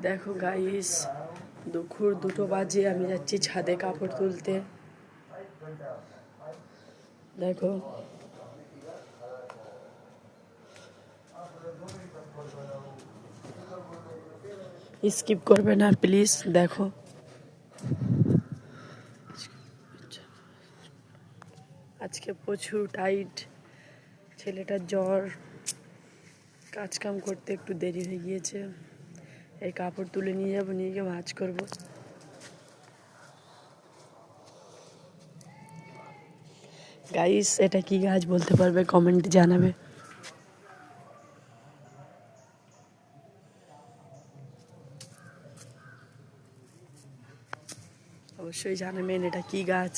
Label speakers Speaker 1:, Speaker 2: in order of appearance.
Speaker 1: দেখো গাইস, দুপুর 2টো বাজে, আমি যাচ্ছি ছাদে কাপড় তুলতে। দেখো স্কিপ করবে না প্লিজ। দেখো আজকে প্রচুর টাইট, ছেলেটার জ্বর, কাজ কাম করতে একটু দেরি হয়ে গিয়েছে। এই কাপড় তুলে নিয়ে যাবো, নিয়ে গিয়ে ভাঁজ করবো। গাইস, এটা কি গাছ বলতে পারবে? কমেন্টে জানাবে। অবশ্যই জানাবেন এটা কি গাছ।